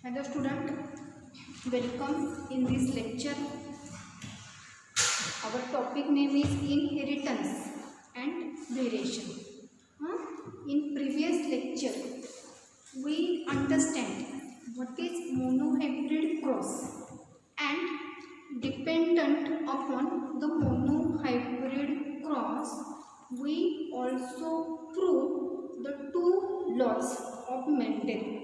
Hello student, welcome in this lecture. Our topic name is inheritance and variation. In previous lecture, we understand what is monohybrid cross and dependent upon the monohybrid cross, we also prove the two laws of Mendel.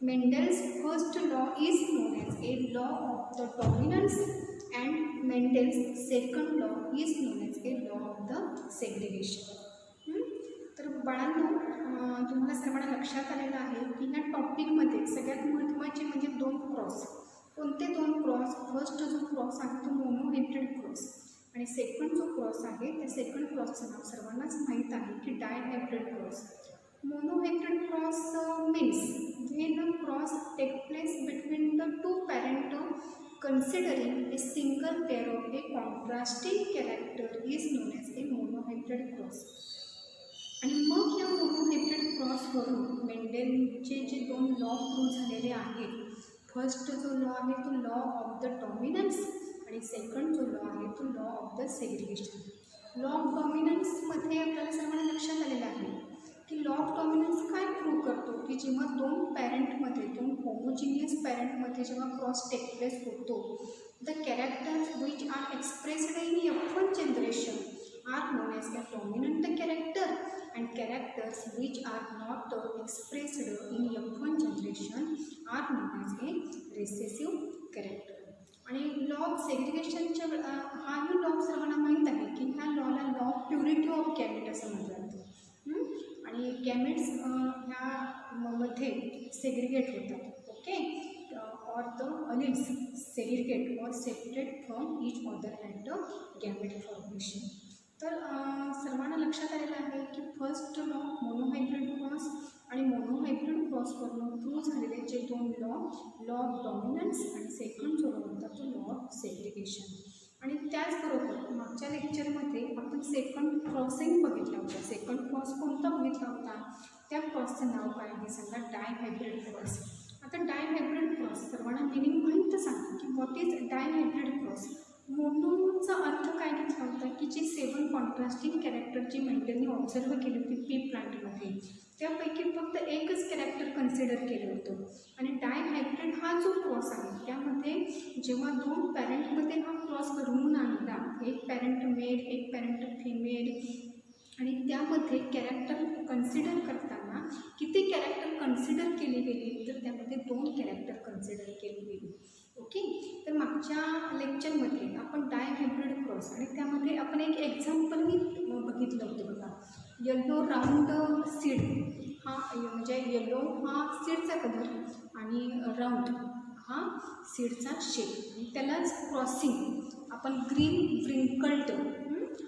Mendel's first law is known as a law of the dominance and Mendel's second law is known as a law of the segregation. तर बाळांनो, तुम्हाला सर्वांना लक्षात आलेलं आहे की ह्या टॉपिकमध्ये सगळ्यात महत्त्वाचे म्हणजे दोन क्रॉस. कोणते दोन क्रॉस? फर्स्ट जो क्रॉस आहे तो मोनोहायब्रिड क्रॉस आणि सेकंड जो क्रॉस आहे त्या सेकंड क्रॉसचं नाव सर्वांनाच माहीत आहे की डायहायब्रिड cross. Monohybrid cross means when a cross takes place between the two parent considering a single pair of a contrasting character is known as a monohybrid cross. आणि मग या मोनोहायब्रिड क्रॉसवरून मेंडेलचे जे दोन लॉ प्रूव्ह झालेले आहेत. फर्स्ट जो law आहे तो लॉ ऑफ द डॉमिनन्स आणि सेकंड जो लॉ आहे तो law of the segregation. Law of डॉमिनन्समध्ये आपल्याला सर्वांना लक्षात आलेलं आहे की लॉ ऑफ डॉमिनन्स काय प्रूव्ह करतो की जेव्हा दोन पॅरेंटमध्ये दोन होमोजिनियस पॅरेंटमध्ये जेव्हा क्रॉस टेक प्लेस होतो, the characters which are expressed in F1 generation are known as the dominant character and characters which are not expressed in F1 generation are known as a recessive character. आणि law of सेग्रिगेशनच्या हाही law सर्वांना माहीत आहे की ह्या लॉला law of purity of gamete असं म्हटलं जातं. आणि गॅमेट्स ह्या मध्ये सेग्रिगेट होतात. ओके, और द अलिल्स सेग्रिगेट और separate from each other at the gamete formation. तर सर्वांना लक्षात आलेलं आहे की फर्स्ट लॉ मोनोहायब्रिड क्रॉस आणि मोनोहायब्रिड क्रॉसवरून प्रूव्ह झालेले जे दोन लॉ ऑफ डॉमिनन्स आणि सेकंड जो लॉ होता तो लॉ ऑफ सेग्रिगेशन. आणि त्याचबरोबर मागच्या लेक्चरमध्ये आपण सेकंड क्रॉसिंग बघितला होता. सेकंड क्रॉस कोणता बघितला होता? त्या क्रॉसचं नाव काय आहे सांगा? डायहायब्रिड क्रॉस. आता डायहायब्रिड क्रॉस सर्वांना मिनिंग माहीत सांगा की व्हॉट इज डायहायब्रिड क्रॉस. मोनोचा अर्थ काय घेतला होता की जे 7 कॉन्ट्रास्टिंग कॅरेक्टर जी मेंडेलने ऑब्झर्व केली होती पी प्लांटमध्ये त्यापैकी फक्त एकच कॅरेक्टर कन्सिडर केलं होतं. आणि डायहायब्रिड हा जो क्रॉस आहे त्यामध्ये जेव्हा दोन पॅरेंटमध्ये हा क्रॉस घडवून आणला, एक पॅरेंट मेल एक पॅरेंट फिमेल, आणि त्यामध्ये कॅरेक्टर कन्सिडर करताना किती कॅरेक्टर कन्सिडर केली गेली तर त्यामध्ये 2 कॅरेक्टर कन्सिडर केली गेली. ओके, तर मागच्या लेक्चरमध्ये आपण डायहायब्रिड क्रॉस आणि त्यामध्ये आपण एक एक्झाम्पलही बघितलं होतं बघा. येलो राऊंड सीड हा म्हणजे येलो हा सीडचा कलर आणि राऊंड हा सीडचा शेप, आणि त्यालाच क्रॉसिंग आपण ग्रीन व्रिंकल्ड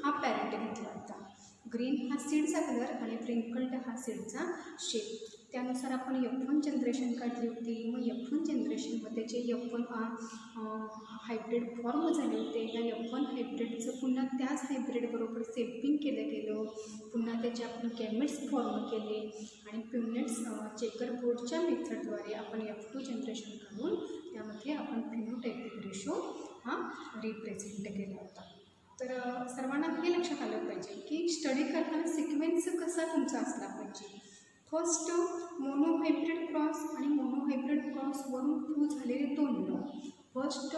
हा पॅरेंट घेतला होता. ग्रीन हा सीडचा कलर आणि व्रिंकल्ड हा सीडचा शेप. त्यानुसार आपण F1 जनरेशन काढली होती. मग F1 जनरेशनमध्ये जे F1 हायब्रिड फॉर्म झाले होते या F1 हायब्रिडचं पुन्हा त्याच हायब्रिडबरोबर सेपिंग केलं गेलं. पुन्हा त्याचे आपण गॅमेट्स फॉर्म केले आणि प्युनेट्स चेकरबोर्डच्या मेथडद्वारे आपण F2 जनरेशन काढून त्यामध्ये आपण फिनोटायपिक रेशो हा रिप्रेझेंट केला होता. तर सर्वांना हे लक्षात आलं पाहिजे की स्टडी करताना सिक्वेन्स कसा तुमचा असला पाहिजे. फर्स्ट मोनोहायब्रिड क्रॉस आणि मोनोहायब्रिड क्रॉसवरून प्रूव्ह झालेले दोन law. First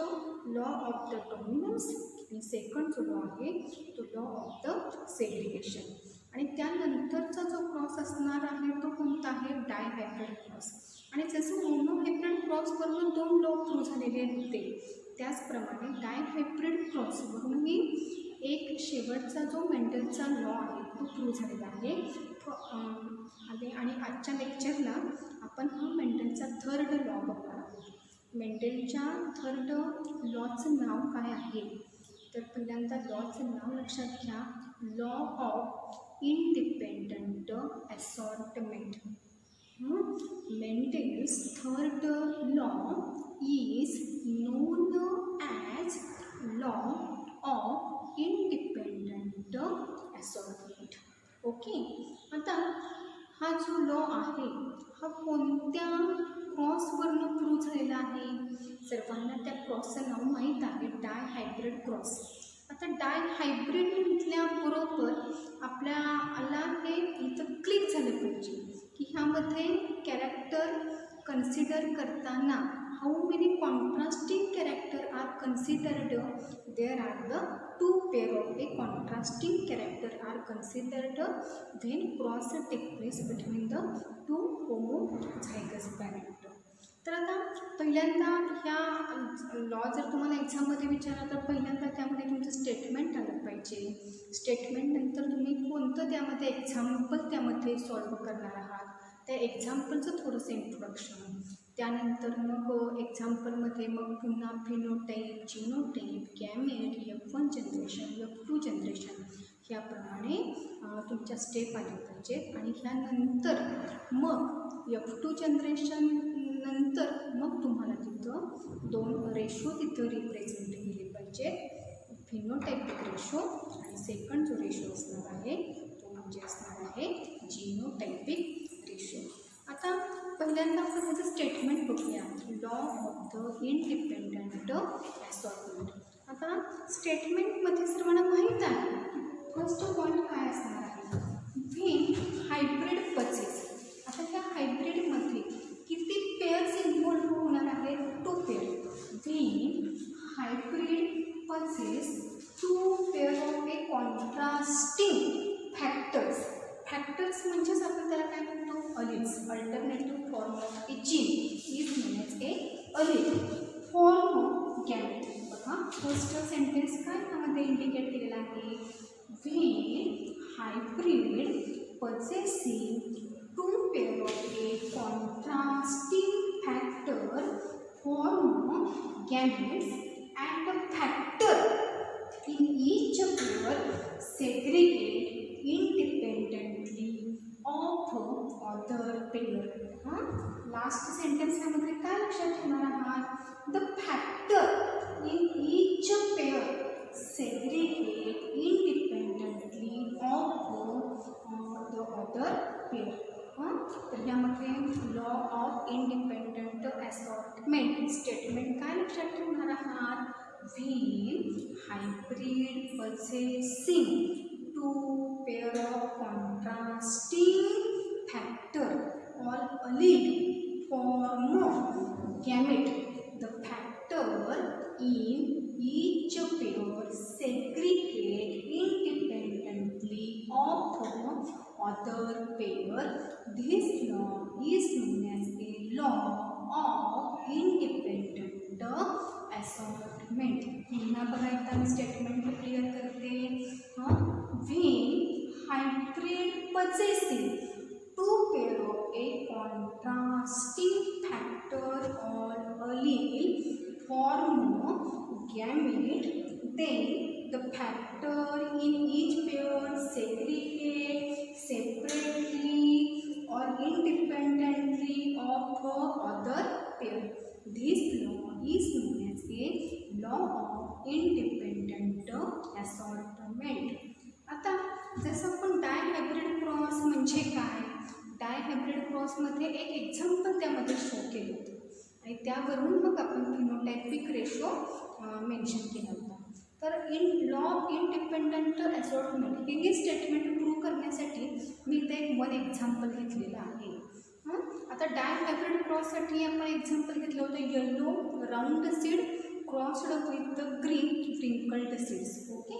law of the dominance आणि सेकंड जो लॉ आहे तो लॉ ऑफ द सेग्रिगेशन. आणि त्यानंतरचा जो क्रॉस असणार आहे तो कोणता आहे? डायहायब्रिड क्रॉस. आणि जसं मोनोहायब्रिड क्रॉसवरून 2 लॉ प्रूव्ह झालेले होते त्याचप्रमाणे डायहायब्रिड क्रॉसवरूनही एक शेवटचा जो मेंडेलचा लॉ आहे तो प्रूव्ह झालेला आहे. आणि आजच्या लेक्चरला आपण हा मेंडेलचा थर्ड लॉ बघणार आहोत. मेंडेलच्या थर्ड लॉचं नाव काय आहे? तर पहिल्यांदा लॉचं नाव लक्षात घ्या. Law of independent assortment. Mendel's third law is non as law of independent assortment. Okay, आता हा जो लॉ आहे हा कोणत्या क्रॉसवरनं प्रूव्ह झालेला सर्वांना त्या क्रॉसचं नाव माहीत आहे, डायहायब्रिड क्रॉस. आता डायहायब्रिड म्हटल्याबरोबर आपल्याला हे इथं क्लिक झालं पाहिजे की ह्यामध्ये कॅरेक्टर कन्सिडर करताना how many contrasting character are considered. There are the 2 pair of a contrasting character are considered when cross take place between the 2 homozygous parent. तर आता पहिल्यांदा ह्या लॉ जर तुम्हाला एक्झाममध्ये विचारला तर पहिल्यांदा त्यामध्ये तुमचं स्टेटमेंट आलं पाहिजे. स्टेटमेंट नंतर तुम्ही कोणतं त्यामध्ये एक्झाम्पल त्यामध्ये सॉल्व करणार आहात, त्या एक्झाम्पलचं थोडंसं इंट्रोडक्शन. त्यानंतर मग एक्झाम्पलमध्ये मग पुन्हा phenotype, genotype, gamete, F1 generation, F2 generation ह्याप्रमाणे तुमच्या स्टेप आल्या पाहिजेत. आणि ह्यानंतर मग F2 जनरेशन नंतर मग तुम्हाला तिथं 2 रेशो तिथं रिप्रेझेंट केले पाहिजे, फिनोटायपिक रेशो आणि सेकंड जो रेशो असणार आहे तो म्हणजे असणार आहे जिनोटायपिक रेशो. आता पहिल्यांदा आपण ह्याचं स्टेटमेंट बघूया, law of the independent assortment. आता स्टेटमेंटमध्ये सर्वांना माहीत आहे फर्स्ट पॉईंट काय असणार आहे, व्हेन हायब्रिड परचेस. आता ह्या हायब्रिडमध्ये किती पेअर्स इन्व्हॉल्व होणार आहेत, 2 pair. When hybrid purchase 2 pair of a contrasting factors. Factors म्हणजेच आपण त्याला काय म्हणतो, alleles. Alternative form of a gene is known as a allele. Form of gamete. बघा फर्स्ट सेंटेन्स काय त्यामध्ये इंडिकेट केलेला आहे, when hybrid purchasing 2 pair of a contrasting factor form gametes and the factor in each pair segregate independently of other pair. Last sentence मध्ये काय लक्षात ठेवणार आहात, the factor in each pair segregate independently of the other pair. तर यामध्ये law of independent assortment statement काय लक्षात ठेवणार आहात, when hybrid purchasing 2 pair of contrasting factor or allele form gamete, the factor in each pair segregate independently of other pair. This law is known as a law of independent assortment. पुन्हा बघा एकदा मी statement clear करते. When hybrid purchasing 2 pair of a contrasting factor or allele form gamete, then the factor in each pair segregate separately or independently of other pair. This law is known as a law of independent assortment. आता जसं आपण डायहायब्रिड cross म्हणजे काय, डायहायब्रिड क्रॉसमध्ये एक example त्यामध्ये show केलं होतं आणि त्यावरून मग आपण फिनोटायपिक रेशो मेन्शन केला होता. तर in law of independent assortment हे स्टेटमेंट प्रूव्ह करण्यासाठी मी इथे एक 1 एक्झाम्पल घेतलेलं आहे. आता डायहायब्रिड क्रॉससाठी आपण एक्झाम्पल घेतलं होतं yellow round seed crossed with the green wrinkled seeds. Okay,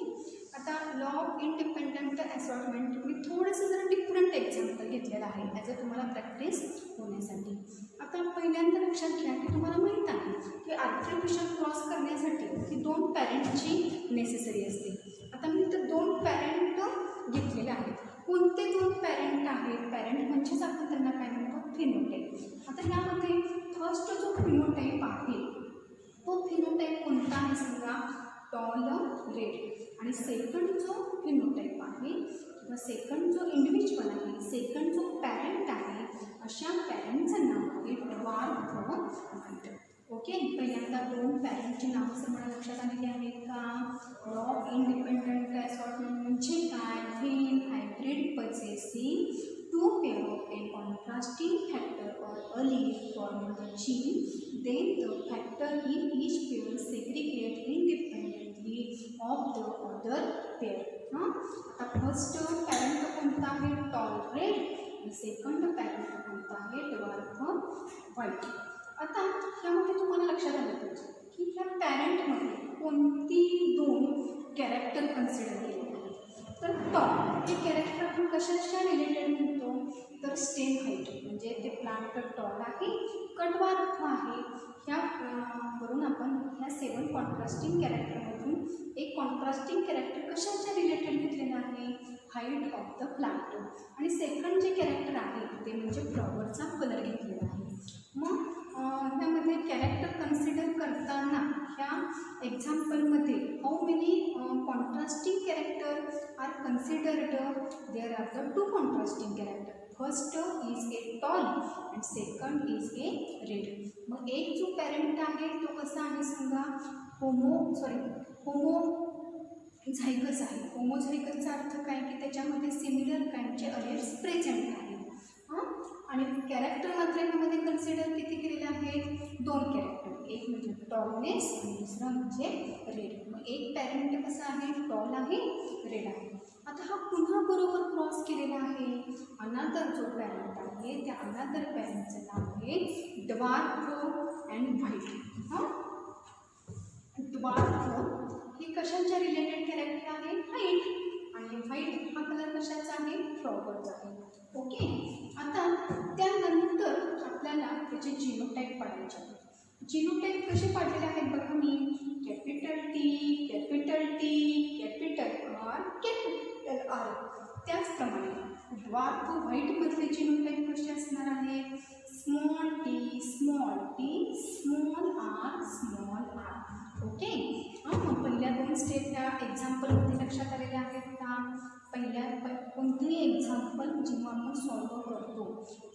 आता लॉ ऑफ इंडिपेंडंट असॉर्टमेंट मी थोडंसं जरा डिफरंट एक्झाम्पल घेतलेलं आहे ॲज अ तुम्हाला प्रॅक्टिस होण्यासाठी. आता पहिल्यांदा लक्षात घ्या की तुम्हाला माहीत आहे की आर्टिफिशियल क्रॉस करण्यासाठी ही 2 पॅरेंटची नेसेसरी असते. आता मी तर 2 पॅरेंट घेतलेले आहेत. कोणते 2 पॅरेंट आहेत, पॅरेंट म्हणजेच आपण त्यांना काय म्हणतो, फिनोटाईप. आता ह्यामध्ये फर्स्ट जो फिनोटाईप आहे तो फिनोटाईप कोणता आहे सांगा, टॉल रेड. आणि सेकंड जो फिनोटाईप आहे किंवा सेकंड जो इंडिव्हिज्युअल आहे, सेकंड जो पॅरेंट आहे, अशा पॅरेंटचं नाव आहे ड्वार्फ व्हाईट. ओके, पहिल्यांदा 2 पॅरेंटची नावं समजा लक्षात आलेली आहेत का. लॉ ऑफ इंडिपेंडंट असॉर्टमेंट म्हणजे काय, when hybrid purchasing 2 pair of a contrasting factor or allele form the gene, then the factor in each pair segregate independently of the other pair. आता फर्स्ट पॅरेंट कोणता आहे tall red आणि second parent कोणता आहे dwarf white. आता ह्यामध्ये तुम्हाला लक्षात आलं पाहिजे की ह्या पॅरेंटमध्ये कोणती दोन कॅरेक्टर कन्सिडर केले आहेत. तर टॉल हे कॅरेक्टर आपण कशाच्या रिलेटेड म्हणतो तर स्टेम हाईट म्हणजे ते प्लांट टॉल आहे कडवार्फ आहे. ह्या वरून आपण ह्या 7 कॉन्ट्रास्टिंग कॅरेक्टरमधून एक कॉन्ट्रास्टिंग कॅरेक्टर कशाच्या रिलेटेड घेतलेलं आहे हाईट ऑफ द प्लांट आणि सेकंड जे कॅरेक्टर आहे ते म्हणजे फ्लॉवरचा कलर घेतलेला आहे. मग ह्यामध्ये कॅरेक्टर कन्सिडर करताना ह्या एक्झाम्पलमध्ये how many contrasting character are considered. There are the 2 contrasting character. First is a tall and second is a red. मग एक जो पॅरेंट आहे तो कसा आहे सांगा होमोझायगस आहे. होमोझायगसचा अर्थ काय की त्याच्यामध्ये सिमिलर काइंडचे अलेल्स प्रेझेंट आहेत. आणि कॅरेक्टर मात्र ह्यामध्ये कन्सिडर किती केलेले आहेत 2 कॅरेक्टर. एक म्हणजे टॉलनेस आणि दुसरा म्हणजे रेड. मग एक पॅरेंट कसा आहे टॉल आहे रेड आहे. आता हा पुन्हा बरोबर क्रॉस केलेला आहे. अनादर जो पॅरेंट आहे त्या अनादर पॅरेंटचं नाव आहे डवार्फ अँड व्हाईट. डवार्फ हे कशाच्या रिलेटेड कॅरेक्टर आहे व्हाईट आणि व्हाईट हा कलर कशाचा आहे फ्लॉवरचा आहे. ओके. आता त्यानंतर आपल्याला त्याचे जिनोटाईप पाडायचे आहेत. जिनोटाईप कसे पाडलेले आहेत बघा मी capital T capital T capital R capital R. त्याचप्रमाणे डवार्फ व्हाईटमधले जिनोटाईप कसे असणार आहे small T small R small R. Okay. मग पहिल्या 2 स्टेप ह्या एक्झाम्पलमध्ये लक्षात आलेल्या आहेत का. कोणतेही एक्झाम्पल जेव्हा आपण सॉल्व करतो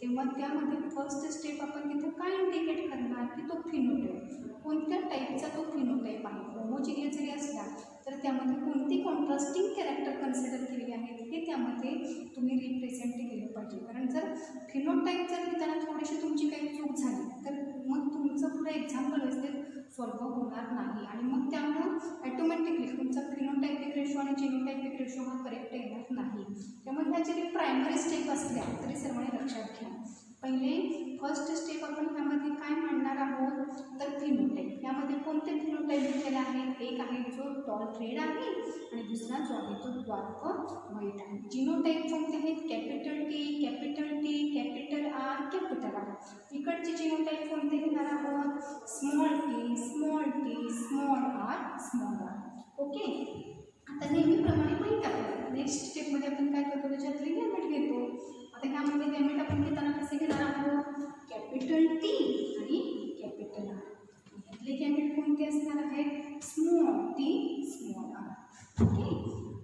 तेव्हा त्यामध्ये फर्स्ट स्टेप आपण तिथं काय इंडिकेट करणार की तो फिनोटाईप कोणत्या टाईपचा तो फिनोटाईप आहे. होमोजिनियस जरी असला तर त्यामध्ये कोणती कॉन्ट्रास्टिंग कॅरेक्टर कन्सिडर केलेली आहेत हे त्यामध्ये तुम्ही रिप्रेझेंट केलं पाहिजे. कारण जर फिनोटाईप जर घेताना थोडीशी तुमची काही चूक झाली तर मग तुमचं पुढे एक्झाम्पल व्यवस्थित सॉल्व होणार नाही आणि मग त्यामुळं ॲटोमॅटिकली तुमचा फिनोटायपिक रेशो आणि जिनोटायपिक रेशो हा करेक्ट येणार नाही. त्यामुळे ह्या जरी प्रायमरी स्टेप असल्या तरी सर्वांनी लक्षात घ्या. पहिले फर्स्ट स्टेप आपण ह्यामध्ये काय मांडणार आहोत तर फिनोटाईप. यामध्ये कोणते फिनोटाईप घेतलेले आहेत एक आहे जो टॉल रेड आहे आणि दुसरा जो आहे तो डवार्फ व्हाईट आहे. जिनोटाईप कोणते आहेत capital T capital R capital R. इकडचे जिनोटाईप कोणते घेणार आहोत small T small R small R. Okay. आता नेहमीप्रमाणे माहीत आहे नेक्स्ट स्टेपमध्ये आपण काय करतो त्याच्यातले गॅमेट घेतो. आता ह्यामध्ये गॅमेट आपण घेताना कसे घेणार आहोत कॅपिटल टी आणि कॅपिटल आर. यातले गॅमेट कोणते असणार आहेत small T small R. Okay.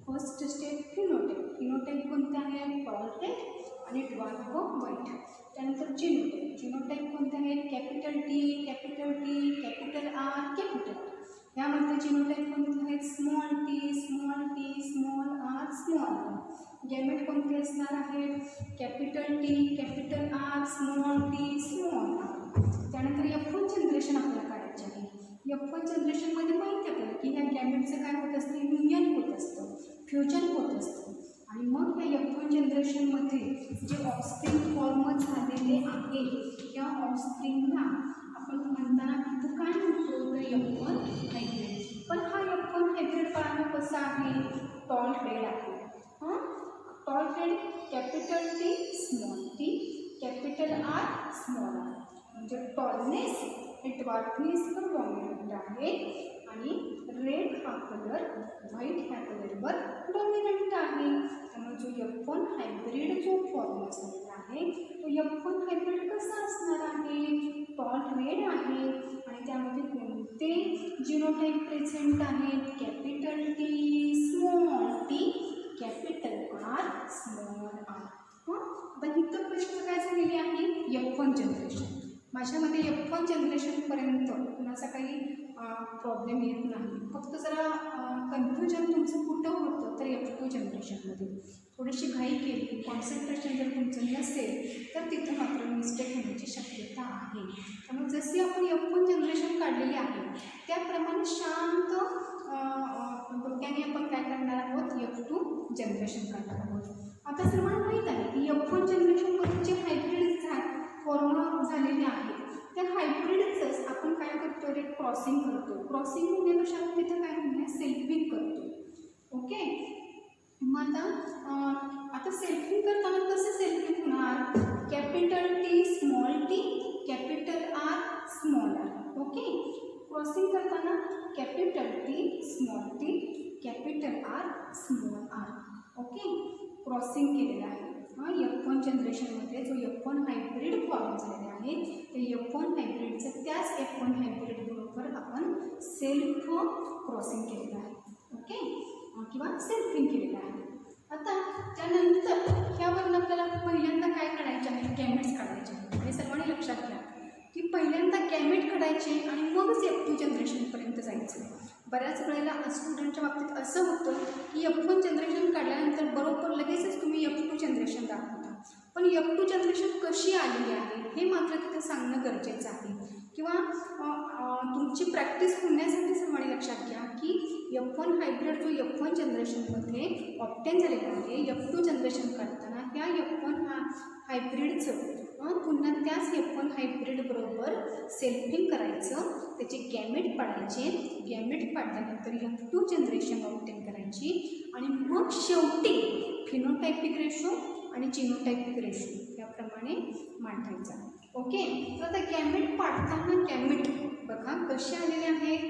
First step phenotype कोणते आहे टॉल रेड आणि डवार्फ व्हाईट. त्यानंतर जिनोटाईप कोणते आहेत capital T capital R capital R. यामध्ये जिनोटाईप कोणते आहेत small T small R small R. Gamete कोणते असणार आहेत capital T capital R small T small R. त्यानंतर F1 जनरेशन आपल्याला काढायचे आहे. F1 जनरेशनमध्ये माहिती आहे की ह्या गॅमेटचं काय होत असतं युनियन होत असतं फ्युजन होत असतं आणि मग या F1 जनरेशनमध्ये जे ऑफस्प्रिंग फॉर्म झालेले आहे त्या ऑफस्प्रिंगला आपण म्हणताना तिथं काय म्हणतो तर F1 हायब्रिड. पण हा F1 हायब्रिड पाहणं कसं आहे टॉल रेड आहे. Tall red capital T capital R small R. म्हणजे टॉलनेस हे डवार्फनेसवर डॉमिनंट आहे आणि रेड हा कलर व्हाईट ह्या कलरवर डॉमिनंट आहे. त्यामुळे जो F1 हायब्रिड जो फॉर्म झालेला आहे तो F1 हायब्रिड कसा असणार आहे टॉल रेड आहे आणि त्यामध्ये कोणते जिनोटाईप प्रेझेंट आहेत capital T small T capital R small R. आता इथं प्रश्न काय झालेली आहे F1 जनरेशन. माझ्यामध्ये F1 जनरेशनपर्यंत कुणाचा काही प्रॉब्लेम येत नाही. फक्त जरा कन्फ्युजन तुमचं कुठं होतं तर F2 जनरेशनमध्ये थोडीशी घाई केली कॉन्सन्ट्रेशन जर तुमचं नसेल तर तिथं मात्र मिस्टेक होण्याची शक्यता आहे. त्यामुळे जशी आपण F1 जनरेशन काढलेली आहे त्याप्रमाणे शांत डोक्याने आपण काय करणार आहोत, F2 जनरेशन करणार आहोत. आता सर्वांना माहीत आहे की F1 जनरेशनमध्ये जे हायब्रिड फॉर्म झालेले आहेत त्या हायब्रिडचंच आपण काय करतो रे, क्रॉसिंग करतो. क्रॉसिंग होण्यापेक्षा आपण तिथं काय म्हणूया, सेल्फिंग करतो. ओके. मग आता सेल्फिंग करताना कसं सेल्फिंग होणार, capital T small T, capital R small R. Okay. Crossing करताना capital T small T, capital R small R. Okay. Crossing केलेलं आहे. F1 जनरेशनमध्ये जो F1 हायब्रिड फॉर्म झालेले आहे ते F1 हायब्रिडचं त्याच F1 हायब्रिड बरोबर आपण सेल्फ क्रॉसिंग केलेलं आहे. ओके. किंवा सेल्फिंग केलेलं आहे. आता त्यानंतर ह्यावरून आपल्याला पहिल्यांदा काय काढायचे आहे, गॅमेट्स काढायचे आहेत. हे सर्वांनी लक्षात घ्या की पहिल्यांदा गॅमेट काढायचे आणि मगच F2 जनरेशनपर्यंत जायचं. बऱ्याच वेळेला स्टुडंटच्या बाबतीत असं होतं की F1 जनरेशन काढल्यानंतर बरोबर लगेचच तुम्ही F2 जनरेशन दाखवता, पण F2 जनरेशन कशी आलेली आहे हे मात्र तिथे सांगणं गरजेचं आहे. किंवा तुमची प्रॅक्टिस होण्यासाठी सर्वांनी लक्षात घ्या की F1 हायब्रिड जो F1 जनरेशनमध्ये ऑब्टेन झालेला आहे, F2 जनरेशन करताना त्या F1 हायब्रिडचं पुन्हा त्याच F1 हायब्रिड बरोबर सेल्फिंग करायचं, त्याचे गॅमेट पाडायचे. गॅमेट पाडल्यानंतर F2 जनरेशन ऑब्टेन करायची आणि मग शेवटी फिनोटायपिक रेशो आणि जिनोटायपिक रेशो याप्रमाणे मांडायचा. ओके. तर आता गॅमेट पाडताना गॅमेट बघा कसे आलेले आहेत.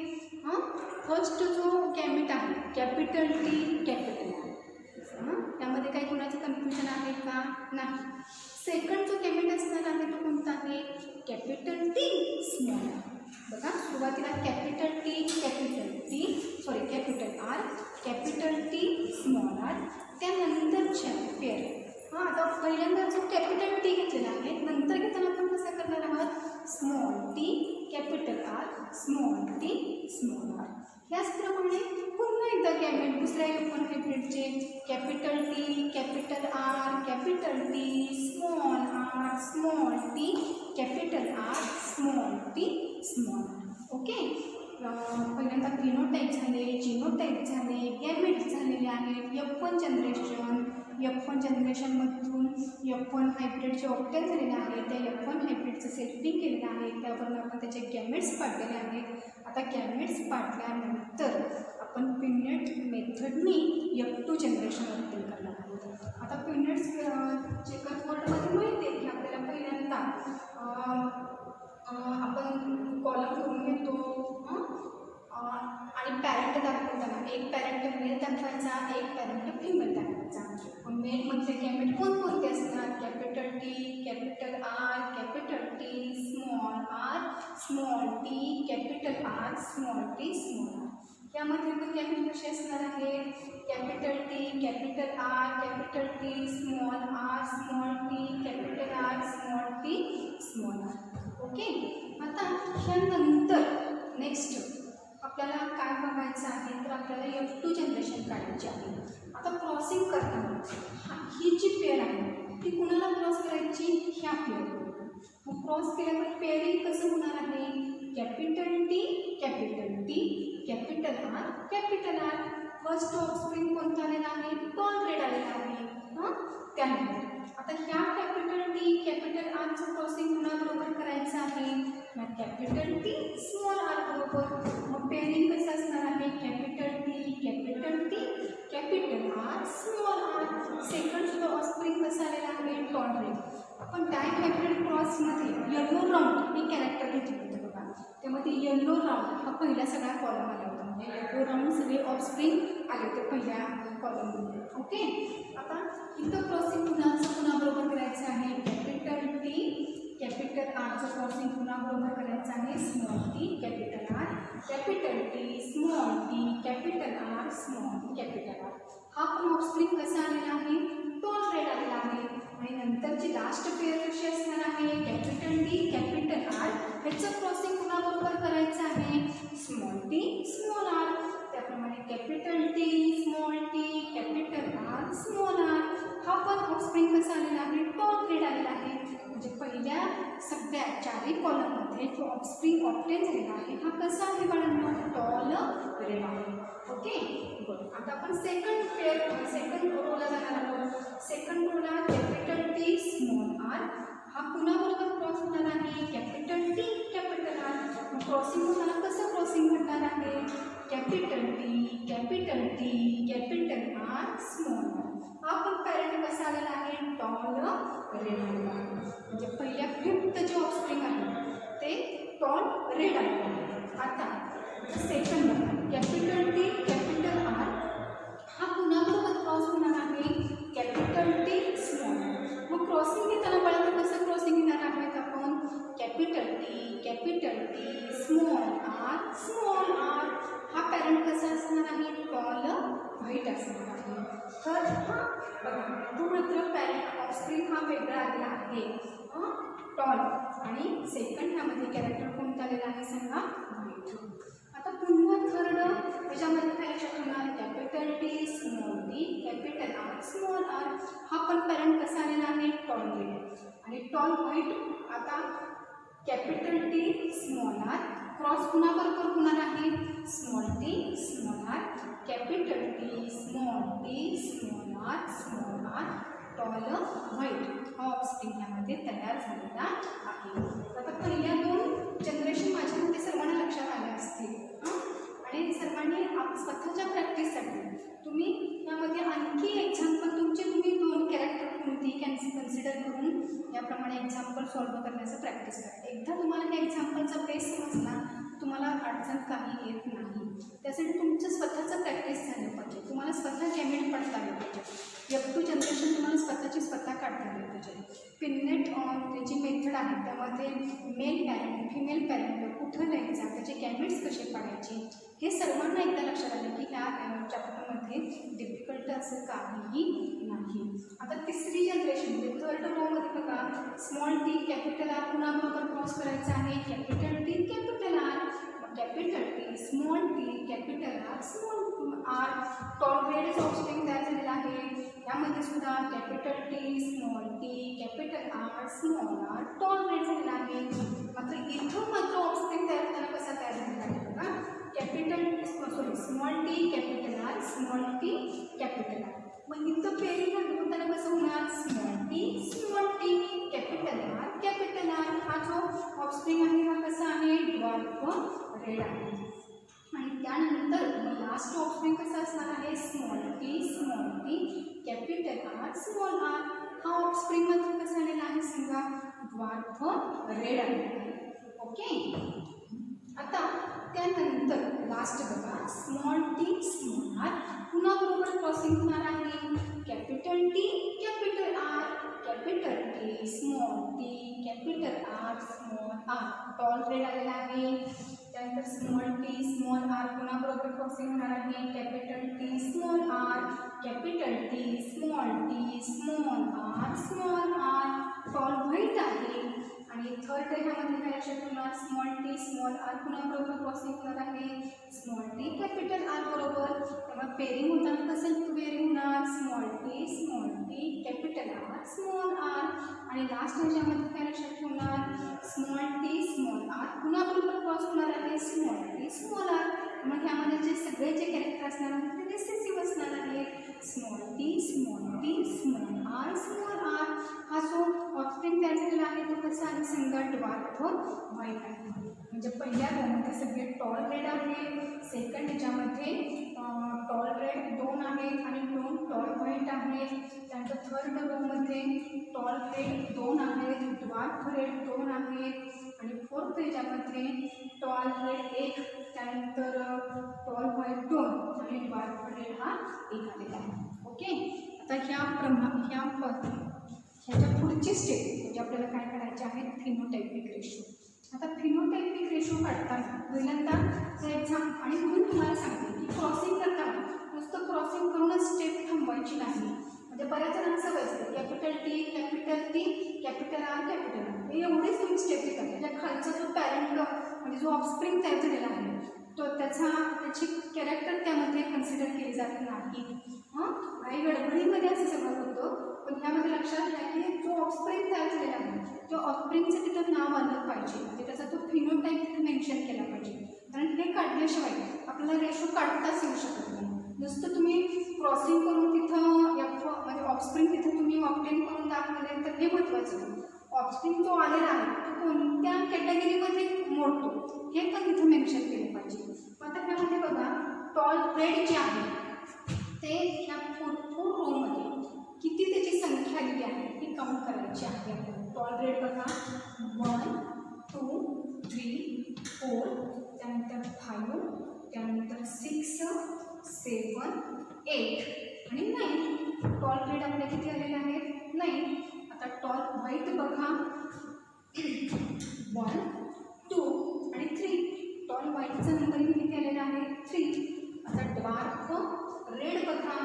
फर्स्ट जो गॅमेट आहे कॅपिटल टी कॅपिटल आर, त्यामध्ये काही कोणाचं कन्फ्युजन आहे का, नाही. सेकंड जो गॅमेट असणार आहे तो कोणता आहे, कॅपिटल टी स्मॉल आर. बघा सुरुवातीला capital R, capital T small R, त्यानंतरच्या पेअर. आता पहिल्यांदा जो कॅपिटल टी घेतलेला आहे, नंतर घेताना आपण कसं करणार आहोत, small T capital R, small T small R. याचप्रमाणे पुन्हा एकदा गॅमेट दुसऱ्या F1 हायब्रिडचे capital T capital R, capital T small R, small T capital R, small T small R. Okay. पहिल्यांदा फिनोटाईप झाले, जिनोटाईप झाले, गॅमेट झालेले आहेत. F1 जनरेशनमधून F1 हायब्रिडचे ऑब्टेन झालेले आहेत, त्या F1 हायब्रिडचं सेल्फिंग केलेलं आहे, त्यावरून आपण त्याचे गॅमेट्स पाडलेले आहेत. आता गॅमेट्स पाडल्यानंतर आपण पिनेट मेथडनी F2 जनरेशन ऑब्टेन करणार आहोत. आता पिनेट्स चेकअप वर्डमध्ये माहिती आहे की आपल्याला पहिल्यांदा आपण कॉलम करून घेतो आणि पॅरेंट दाखवताना एक पॅरेंट मेल दाखवायचा, एक पॅरेंट फिमेल दाखवायचा. मेलमध्ये गॅमेट कोणकोणते असतात, capital T capital R, capital T small R, small T capital R, small T small R. यामध्ये पण गॅमेट कसे असणार आहे, capital T capital R, capital T small R, small T capital R, small T small R. Okay. आता ह्यानंतर next आपल्याला काय बघायचं आहे, तर आपल्याला F2 जनरेशन काढायचे आहे. आता क्रॉसिंग करताना ही जी पेअर आहे ती कुणाला क्रॉस करायची, ह्या पेअरबरोबर. मग क्रॉस केल्यावर पेअरिंग कसं होणार आहे, capital T capital R, capital R. First offspring कोणता आलेला आहे, टॉर्नेड आलेला आहे. त्यानंतर आता ह्या कॅपिटल टी कॅपिटल आरचं क्रॉसिंग कुणाबरोबर करायचं आहे, कॅपिटल टी स्मॉल आर बरोबर. मग पेअरिंग कसं असणार आहे, capital T capital R, small r. Second सुद्धा ऑफस्प्रिंग कसं आलेला आहे, टॉर्नेड. आपण डाय हायब्रिड क्रॉसमध्ये येलो राऊंड हे कॅरेक्टर घेतलं होतं बघा, त्यामध्ये येलो राऊंड हा पहिला सगळा कॉलम आला होता. म्हणजे येलो राऊंड सगळे ऑफस्प्रिंग आले होते पहिल्या कॉलममध्ये. ओके. आता इथं क्रॉसिंग कुणाबरोबर करायचं आहे, कॅपिटल टी कॅपिटल आरचं क्रॉसिंग कुणाबरोबर करायचं आहे, small T capital R, capital T small T capital R, small T capital R. हा पण ऑफस्प्रिंग कसा आलेला आहे, टॉर्नेड आलेला आहे. आणि नंतरची लास्ट पेअर कशी असणार आहे, कॅपिटल टी कॅपिटल आर, ह्याचं क्रॉसिंग कुणाबरोबर करायचं आहे, स्मॉल टी स्मॉल आर. त्याप्रमाणे capital T small T capital R, small R. हा पण ऑफस्प्रिंग कसा आलेला आहे, टॉर्नेड आलेला आहे. म्हणजे पहिल्या सगळ्या चारही कॉलममध्ये जो ऑफस्प्रिंग ऑप्टेन झालेला आहे हा कसा आहे बाळांनो, टॉल रेड आहे. ओके बरं. आता आपण सेकंड रोला जाणार आहोत. सेकंड रोला कॅपिटल टी स्मॉल आर हा कुणाबरोबर क्रॉस होणार आहे, capital T capital R. Crossing होताना कसं क्रॉसिंग घडणार आहे, capital T capital R small R. हा पण पॅरेंट कसा आलेला आहे, टॉल रेड आलेला आहे. म्हणजे पहिल्या फिफ्थ जे ऑफस्प्रिंग आहे ते टॉल रेड आहे. आता second capital T capital R हा कुणाबरोबर क्रॉस होणार आहे, कॅपिटल टी स्मॉल आर. मग क्रॉसिंग घेताना बाळांनो कसं क्रॉसिंग घेणार आहोत आपण, कॅपिटल टी स्मॉल आर. हा पॅरेंट कसा असणार आहे, टॉल व्हाईट असणार आहे. तर हा बघा तो मात्र पॅरेंट ऑफस्प्रिंग हा वेगळा आलेला आहे टॉल, आणि सेकंड ह्यामध्ये कॅरेक्टर कोणता आलेला आहे सांगा, व्हाईट. आता पुन्हा थर्ड त्याच्यामध्ये काय लक्षात होणार, capital T small T capital R small R. हा पण पॅरेंट कसा आलेला आहे, टॉल रेड आणि टॉल व्हाईट. आता capital T small R cross कुणाबरोबर होणार आहे, small R capital T small R tall white. हा ऑफस्प्रिंग यामध्ये तयार झालेला आहे. आता पहिल्या दोन जनरेशन माझ्या मते सर्वांना लक्षात आले असतील आणि सर्वांनी स्वतःच्या प्रॅक्टिससाठी तुम्ही यामध्ये आणखी एक्झाम्पल तुमचे तुम्ही दोन कॅरेक्टर कोणती कन्सिडर करून याप्रमाणे एक्झाम्पल सॉल्व्ह करण्याचा प्रॅक्टिस करा. एकदा तुम्हाला त्या एक्झाम्पलचा बेस समजला तुम्हाला अडचण काही येत नाही. त्यासाठी तुमचं स्वतःचं प्रॅक्टिस झालं पाहिजे. तुम्हाला स्वतः कॅमेट पडता आलं पाहिजे. F2 जनरेशन तुम्हाला स्वतः काढता आलं पाहिजे. पिननेट त्याची मेथड आहे त्यामध्ये मेल पॅरेंट फिमेल पॅरेंट कुठं द्यायचा त्याचे कॅमेट्स कसे पाडायचे हे सर्वांना एकदा लक्षात आलं की ह्या चॅप्टरमध्ये डिफिकल्ट असं काहीही नाही. आता तिसरी जनरेशन म्हणजे थर्ड रोमध्ये बघा स्मॉल टी कॅपिटल आर कुणाबरोबर क्रॉस करायचा आहे, capital T capital R capital T small T capital R small R. Tall red offspring तयार झालेला आहे. यामध्ये सुद्धा capital T small T capital R small R tall red झालेला आहे. मात्र इथं मात्र ऑफस्प्रिंग तयार झाला कसा तयार झालेला आहे बघा, small T capital R small T capital R. मग इथं पेरिंग होताना कसं होणार, स्मॉल टी कॅपिटल आर. हा जो ऑफस्प्रिंग आहे हा कसा आहे, ड्वार्फ रेड आहे. आणि त्यानंतर लास्ट ऑप्शन कसा असणार आहे, small T capital R small R. हा ऑफस्प्रिंग मध्ये कसा आलेला आहे सांगा, ड्वार्फ रेड आहे. ओके. आता त्यानंतर लास्ट बघा स्मॉल टी स्मॉल आर कुणाबरोबर क्रॉसिंग होणार आहे, capital T capital R capital T capital R small R. Tall red आलेला आहे. त्यानंतर स्मॉल टी स्मॉल आर कुणाबरोबर क्रॉसिंग होणार आहे, capital T small R capital T small R. Tall white आहे. आणि थर्ड ह्यामध्ये काय लक्षात ठेवणार, स्मॉल टी स्मॉल आर कुणाबरोबर क्रॉसिंग होणार आहे, स्मॉल टी कॅपिटल आर बरोबर. तेव्हा पेरिंग होताना कसं पेरिंग होणार, small T capital R small R. आणि लास्ट ह्याच्यामध्ये काय लक्षात ठेवणार, स्मॉल टी स्मॉल आर कुणाबरोबर क्रॉस होणार आहे, स्मॉल टी स्मॉल आर. मग ह्यामध्ये जे सगळे जे कॅरेक्टर असणार आहेत ते रिसेसिव्ह असणार आहेत, स्मॉल टी स्मॉल आर. हा जो ऑफस्प्रिंग तयार झालेला आहे तो कसा आहे सांगा, ड्वार्फ व्हाईट आहे. म्हणजे पहिल्या रोमध्ये सगळे टॉल रेड आहे. सेकंड ह्याच्यामध्ये टॉल रेड 2 आहेत आणि 2 टॉल व्हाईट आहेत. त्यानंतर थर्ड रोमध्ये टॉल रेड 2 आहेत, ड्वार्फ रेड 2 आहेत आणि फोर्थ ह्याच्यामध्ये टॉल रेड 1 त्यानंतर टॉल व्हाईट 2 आणि ड्वार्फ रेड हा 1 आलेला आहे. ओके. आता ह्याच्या पुढची स्टेप म्हणजे आपल्याला काय करायचे आहे, फिनोटाइपिक रेशो. आता फिनोटाइपिक रेशो काढताना पहिल्यांदा एक्झाम आणि म्हणून तुम्हाला सांगते की क्रॉसिंग करताना नुसतं क्रॉसिंग करूनच स्टेप थांबवायची नाही. म्हणजे बऱ्याच जणांना सवय असते कॅपिटल टी कॅपिटल आर हे एवढेच तुम्ही स्टेप घेतात. त्याच्या खालचा जो पॅरेंट म्हणजे जो ऑफस्प्रिंग तयार झालेला आहे तो त्याची कॅरेक्टर त्यामध्ये कन्सिडर केली जात नाही. काही गडबडीमध्ये असं सगळं होतं पण ह्यामध्ये लक्षात घ्या की जो ऑफस्प्रिंग तयार झालेला आहे तो ऑफस्प्रिंगचं तिथं नाव आलं पाहिजे, म्हणजे त्याचा तो फिनोटाईप तिथे मेन्शन केला पाहिजे. कारण हे काढल्याशिवाय आपल्याला रेशो काढताच येऊ शकत नाही. नुसतं तुम्ही क्रॉसिंग करून तिथं म्हणजे ऑफस्प्रिंग तिथं तुम्ही ऑब्टेन करून दाखवले तर हे महत्त्वाचं. ऑफस्प्रिंग जो आलेला आहे तो कोणत्या कॅटेगरीमध्ये मोडतो हे पण तिथं मेन्शन केलं पाहिजे. आता त्यामध्ये बघा टॉल ब्रेड जे आहे ते ह्या 4 रोमध्ये किती त्याची संख्या दिली आहे ती काउंट करायची आहे. टॉल ब्रेड बघा 1 2 3 4 त्यानंतर 5 त्यानंतर 6 7 8 आणि 9. टॉल ब्रेड आपल्या किती आलेले आहेत 9. आता टॉल व्हाईट बघा 1 2 आणि 3. टॉल व्हाईटचा नंबरिंग किती आलेला आहे 3. आता डार्क रेड बघा,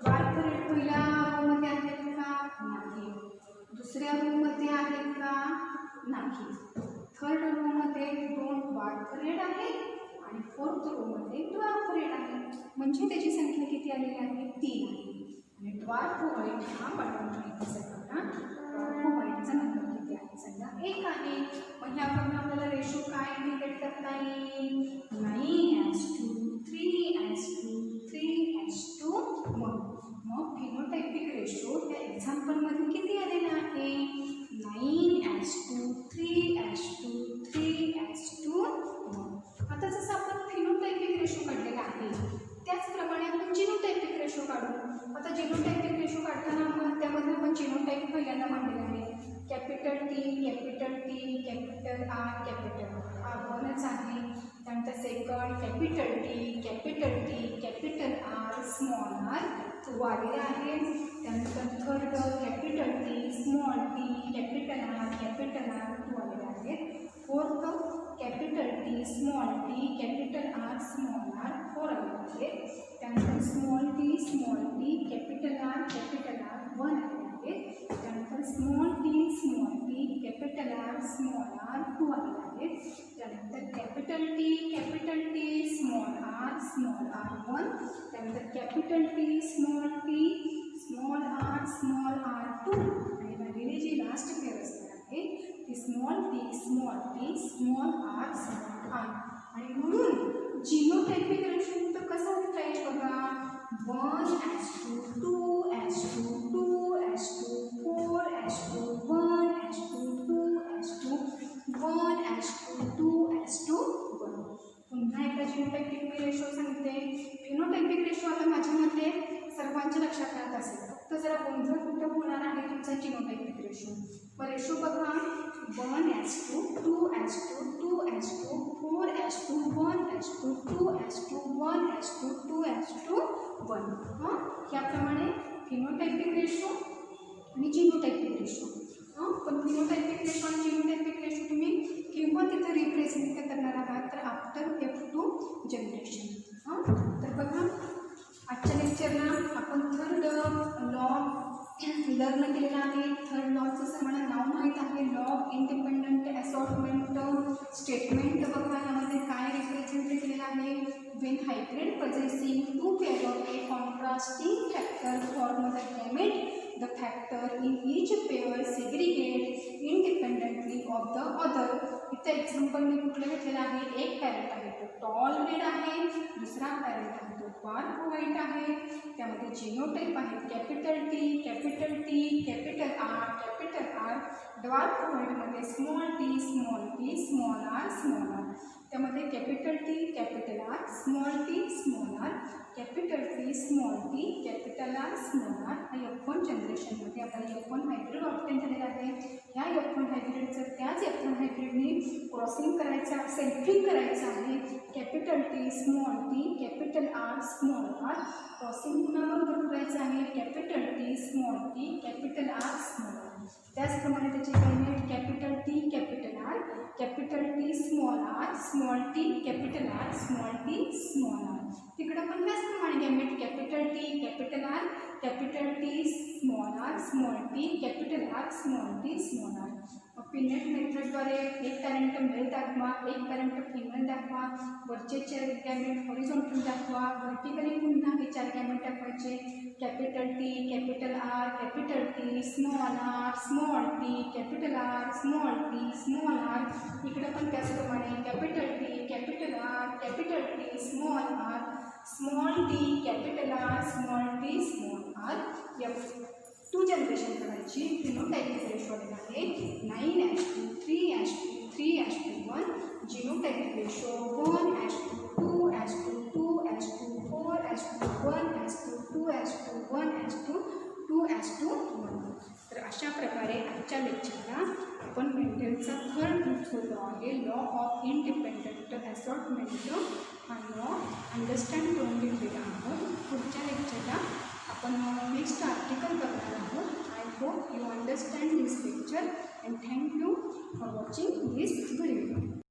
डार्क रेड पहिल्या रोमध्ये आहेत का नाही, दुसऱ्या रोमध्ये आहेत का नाही, थर्ड रोमध्ये 2 डार्क रेड आहेत आणि फोर्थ रोमध्ये डार्क रेड आहे. म्हणजे त्याची संख्या किती आलेली आहे 3 आहे. आणि डार्क व्हाईट हा बटन माहिती सगळ्यांना. डार्क व्हाईटचा नंबर किती आहे समजा 1 आहे. मग ह्याकडून आपल्याला रेशो काय इंडिकेट करता येईल 9:3:3:1. मग फिनोटायपिक रेशो त्या एक्झाम्पलमध्ये किती आलेला आहे 9:3:3:1. आता जसं आपण फिनोटायपिक रेशो काढलेला आहे त्याचप्रमाणे आपण जिनोटायपिक रेशो काढू. आता जिनोटायपिक रेशो काढताना आपण त्यामध्ये आपण जिनोटाईप पहिल्यांदा मांडलेला आहे. Capital T capital R capital R 1च आहे. त्यानंतर second capital R small R 2 आलेला आहे. त्यानंतर third capital T small T capital R 2 आलेले आहेत. Fourth capital T small T capital R small R 4 आलेले आहेत. त्यानंतर स्मॉल टी कॅपिटल आर 1 आलेले आहेत. त्यानंतर small T capital R small R 2 आलेले आहेत. त्यानंतर कॅपिटल टी स्मॉल आर 1. त्यानंतर कॅपिटल टी स्मॉल आर 2. आणि राहिलेली जी लास्ट पेअर असणार आहे ती स्मॉल टी स्मॉल आर. आणि म्हणून जिनोटायपिक रेशो तर कसा होता आहे बघा 1:2 2:2 2:2 4:2 1:2 2:2 1:1. पुन्हा एकदा जिनोटायपिक रेशो सांगते. फिनोटायपिक रेशो आता माझ्यामध्ये सर्वांच्या लक्षात राहत असेल, फक्त जरा गोंधळ कुठं होणार आहे तुमचा जिनोटायपिक रेशो. मग रेशो बघा 1:2 2:2 2:2 4:2 1:2 2:2 1:2 2:1. ह्याप्रमाणे फिनोटायपिक रेशो आणि जिनोटायपिक रेशो. पण फिनोटायपिक रेशो आणि जिनोटायपिक रेशो तुम्ही किंवा तिथं रिप्रेझेंट करणार आहात तर आफ्टर F2 जनरेशन. तर बघा आजच्या लेक्चरला आपण थर्ड लॉ लर्न केलेला आहे. थर्ड लॉचं सर्वांना नाव माहीत आहे law of independent assortment statement. बघा यामध्ये काय रिप्रेझेंट केलेलं आहे when hybrid possessing 2 pair of a contrasting factor form the gamete. The factor in each pair segregate independently of the other. इथं एक्झाम्पल मी कुठलं घेतलेलं आहे एक पॅरेट आहे तो टॉल रेड आहे, दुसरा पॅरेट आहे तो डार्क व्हाईट आहे. त्यामध्ये जिनोटाईप आहे capital T capital R. Dark व्हाईटमध्ये स्मॉल टी स्मॉल आर. त्यामध्ये capital T capital R small T small R capital T small T capital R small R. हा F1 जनरेशनमध्ये आपल्याला F1 हायब्रिड ऑब्टेन झालेला आहे. ह्या F1 हायब्रिडचं त्याच F1 हायब्रिडनी क्रॉसिंग करायचं सेल्फिंग करायचं आहे. Capital T small T capital R small R. Crossing कुणाबरोबर करायचं आहे capital T small T capital R small R. त्याचप्रमाणे त्याची gamete capital T capital T small T capital R small T small R. तिकडं पण त्याचप्रमाणे gamete capital T small T capital R small T small R. Punnett मेथडद्वारे एक parent mail दाखवा एक parent female दाखवा दाखवा, वरचे 4 गॅमेट हॉरिझॉन्टल दाखवा, व्हर्टिकली पुन्हा हे 4 गॅमेट दाखवायचे. Capital T, capital R, capital T, small R, small T, capital R, small T, small r. इकडं पण त्याचप्रमाणे capital T, capital R, capital T, small R, small T, capital R, small T, small r. F2 generation करायची. Phenotypic ratio आहे 9:2, 3:2, 3:1. Genotypic ratio 1:2, 2:2, 2:2, 4:2, 1:2, 2:2, 1:2, 2:1. तर अशा प्रकारे आजच्या लेक्चरला आपण मेंडलचा थर्ड रूल जो आहे लॉ ऑफ इंडिपेंडंट असॉर्टमेंट हा लॉ अंडरस्टँड करून घेतलेला आहोत. पुढच्या लेक्चरला आपण नेक्स्ट आर्टिकल करणार आहोत. I hope you understand this lecture and thank you for watching this video.